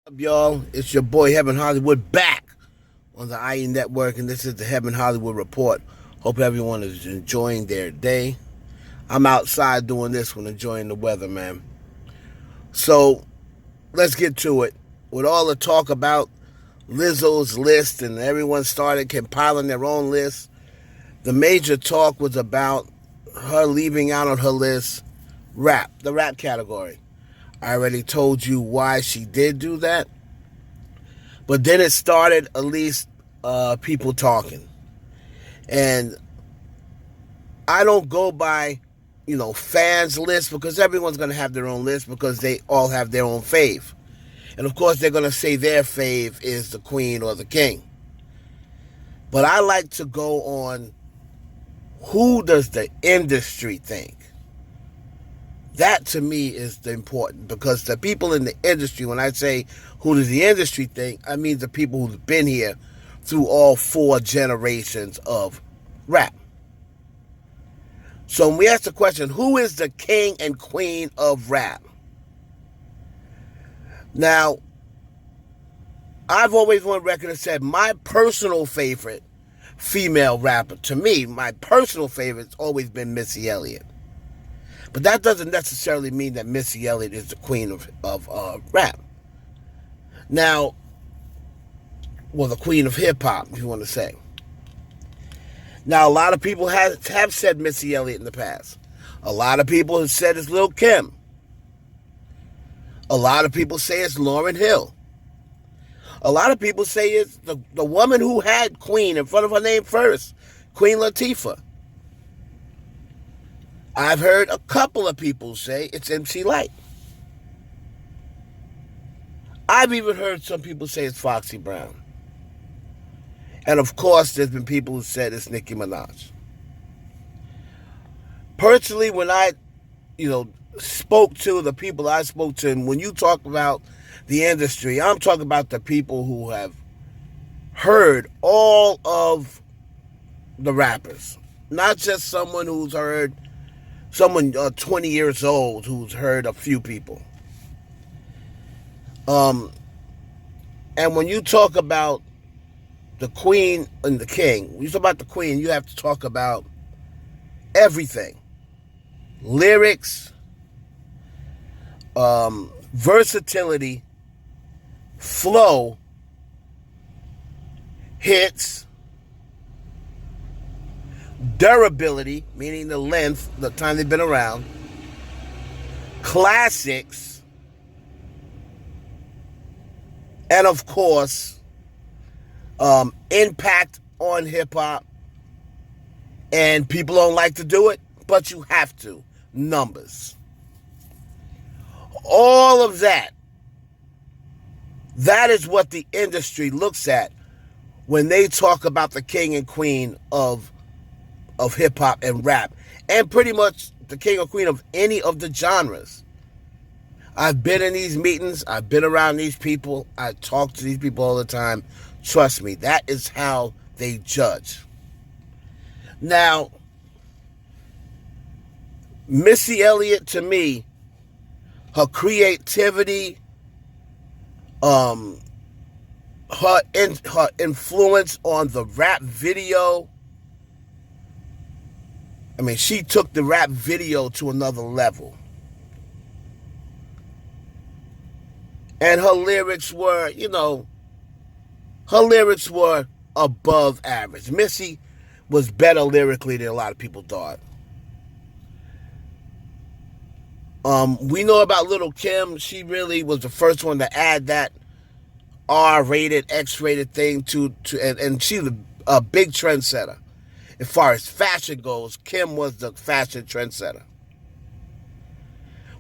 Up, y'all? It's your boy Heaven Hollywood back on the IE Network, and this is the Heaven Hollywood Report. Hope everyone is enjoying their day. I'm outside doing this one, enjoying the weather, man. So let's get to it. With all the talk about Lizzo's list and everyone started compiling their own list, the major talk was about her leaving out on her list rap, the rap category. I already told you why she did do that. But then it started at least people talking. And I don't go by, fans' list because everyone's going to have their own list because they all have their own fave. And of course, they're going to say their fave is the queen or the king. But I like to go on who does the industry think? That to me is the important, because the people in the industry, when I say who does the industry think, I mean the people who've been here through all 4 generations of rap. So when we ask the question, who is the king and queen of rap? Now, I've always on record and said my personal favorite female rapper, to me, my personal favorite has always been Missy Elliott. But that doesn't necessarily mean that Missy Elliott is the queen of rap. Now, well, the queen of hip-hop, if you want to say. Now, a lot of people have said Missy Elliott in the past. A lot of people have said it's Lil' Kim. A lot of people say it's Lauryn Hill. A lot of people say it's the woman who had Queen in front of her name first, Queen Latifah. I've heard a couple of people say it's MC Lyte. I've even heard some people say it's Foxy Brown. And of course, there's been people who said it's Nicki Minaj. Personally, when I, spoke to the people I spoke to, and when you talk about the industry, I'm talking about the people who have heard all of the rappers. Not just someone who's heard someone 20 years old who's heard a few people. And when you talk about the queen and the king, when you talk about the queen, you have to talk about everything. Lyrics, versatility, flow, hits, durability, meaning the length, the time they've been around, classics, and of course, impact on hip-hop. And people don't like to do it, but you have to. Numbers. All of that. That is what the industry looks at when they talk about the king and queen of hip-hop and rap, and pretty much the king or queen of any of the genres. I've been in these meetings. I've been around these people. I talk to these people all the time. Trust me, that is how they judge. Now, Missy Elliott, to me, her creativity, her influence on the rap video, I mean, she took the rap video to another level. And her lyrics were, above average. Missy was better lyrically than a lot of people thought. We know about Lil' Kim. She really was the first one to add that R-rated, X-rated thing and she's a big trendsetter. As far as fashion goes, Kim was the fashion trendsetter.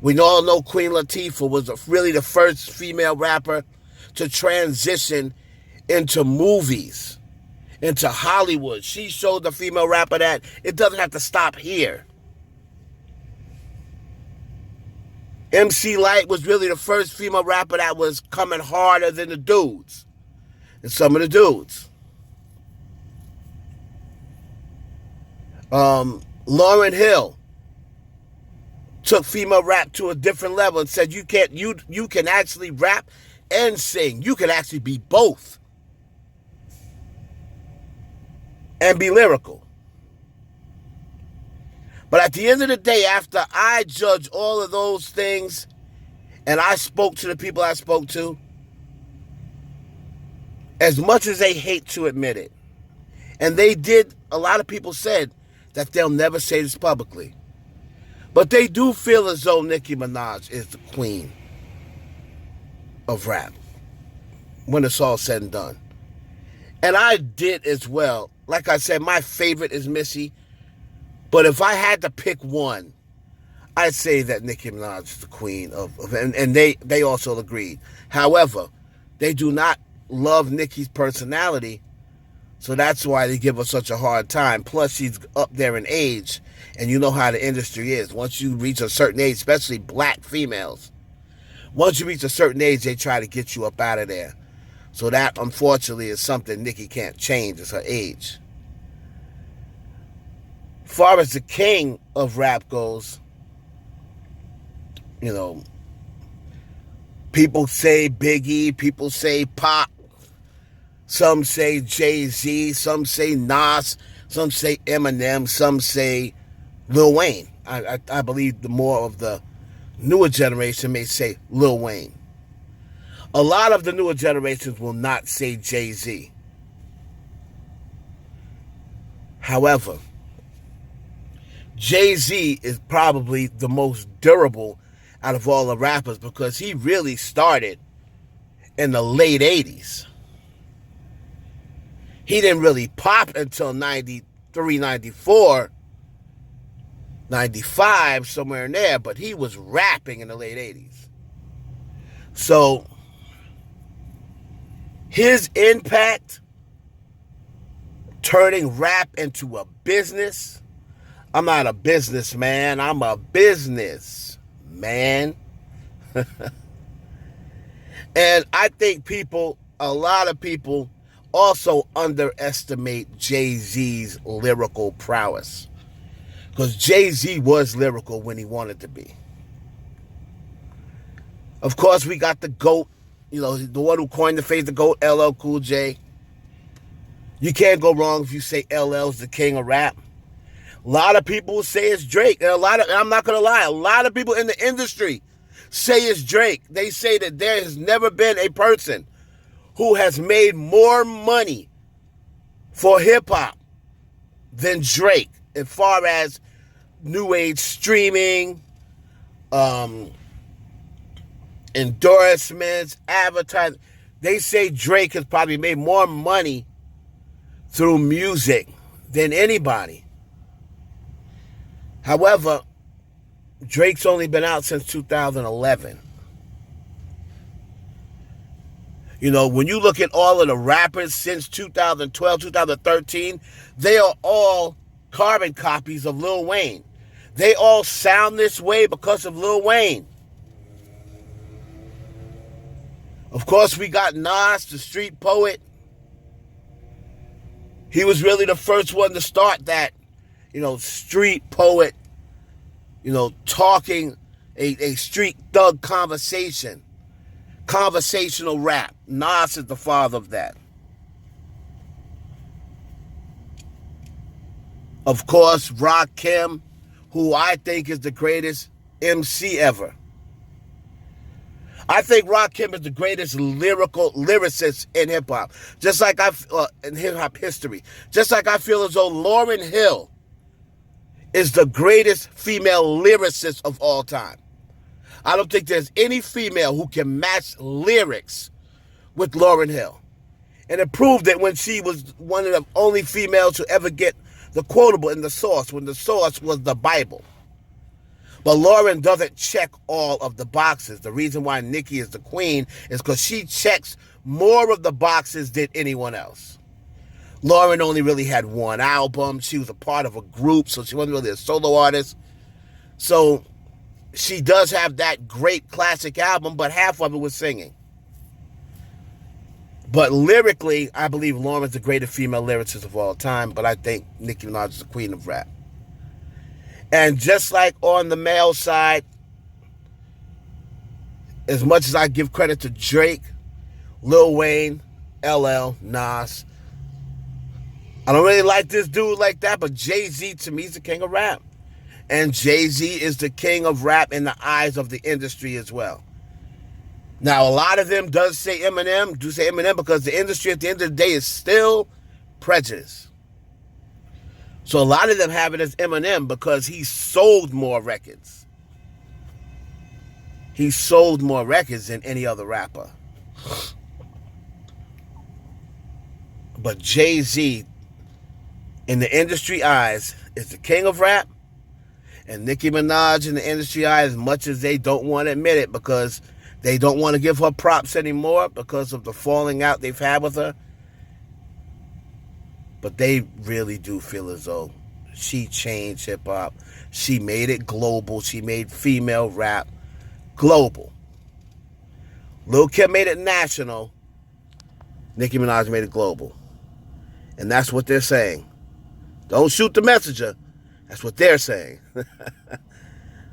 We all know Queen Latifah was really the first female rapper to transition into movies, into Hollywood. She showed the female rapper that it doesn't have to stop here. MC Lyte was really the first female rapper that was coming harder than the dudes. And some of the dudes. Lauryn Hill took female rap to a different level and said you can actually rap and sing. You can actually be both and be lyrical. But at the end of the day, after I judge all of those things and I spoke to the people I spoke to, as much as they hate to admit it, and they did, a lot of people said that they'll never say this publicly, but they do feel as though Nicki Minaj is the queen of rap when it's all said and done. And I did as well. Like I said, my favorite is Missy, but if I had to pick one, I'd say that Nicki Minaj is the queen and they also agreed. However, they do not love Nicki's personality, so that's why they give her such a hard time. Plus, she's up there in age, and you know how the industry is. Once you reach a certain age, especially black females, once you reach a certain age, they try to get you up out of there. So that, unfortunately, is something Nicki can't change, is her age. As far as the king of rap goes, you know, people say Biggie, people say Pop, some say Jay-Z, some say Nas, some say Eminem, some say Lil Wayne. I believe the more of the newer generation may say Lil Wayne. A lot of the newer generations will not say Jay-Z. However, Jay-Z is probably the most durable out of all the rappers because he really started in the late 80s. He didn't really pop until 93, 94, 95, somewhere in there, but he was rapping in the late 80s. So his impact, turning rap into a business. I'm not a businessman, I'm a business man. And I think a lot of people also underestimate Jay-Z's lyrical prowess. Because Jay-Z was lyrical when he wanted to be. Of course, we got the GOAT, you know, the one who coined the phrase, the GOAT, LL Cool J. You can't go wrong if you say LL's the king of rap. A lot of people say it's Drake. And I'm not going to lie, a lot of people in the industry say it's Drake. They say that there has never been a person who has made more money for hip-hop than Drake as far as new age streaming, endorsements, advertising. They say Drake has probably made more money through music than anybody. However, Drake's only been out since 2011. You know, when you look at all of the rappers since 2012, 2013, they are all carbon copies of Lil Wayne. They all sound this way because of Lil Wayne. Of course, we got Nas, the street poet. He was really the first one to start that, you know, street poet, you know, talking a street thug conversation. Conversational rap. Nas is the father of that. Of course, Rakim, who I think is the greatest MC ever. I think Rakim is the greatest lyricist in hip-hop. Just like in hip-hop history. Just like I feel as though Lauryn Hill is the greatest female lyricist of all time. I don't think there's any female who can match lyrics with Lauryn Hill. And it proved that when she was one of the only females to ever get the quotable in the source, when the source was the Bible. But Lauryn doesn't check all of the boxes. The reason why Nicki is the queen is because she checks more of the boxes than anyone else. Lauryn only really had one album. She was a part of a group, so she wasn't really a solo artist. So she does have that great classic album, but half of it was singing. But lyrically, I believe Lauryn's the greatest female lyricist of all time, but I think Nicki Minaj is the queen of rap. And just like on the male side, as much as I give credit to Drake, Lil Wayne, LL, Nas. I don't really like this dude like that, but Jay-Z to me is the king of rap. And Jay-Z is the king of rap in the eyes of the industry as well. Now, a lot of them do say Eminem because the industry at the end of the day is still prejudice. So a lot of them have it as Eminem because he sold more records. He sold more records than any other rapper. But Jay-Z, in the industry eyes, is the king of rap. And Nicki Minaj in the industry eyes, as much as they don't want to admit it because they don't want to give her props anymore because of the falling out they've had with her. But they really do feel as though she changed hip-hop. She made it global. She made female rap global. Lil Kim made it national. Nicki Minaj made it global. And that's what they're saying. Don't shoot the messenger. That's what they're saying.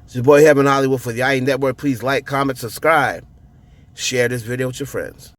It's your boy Heaven Hollywood for the IE Network. Please like, comment, subscribe. Share this video with your friends.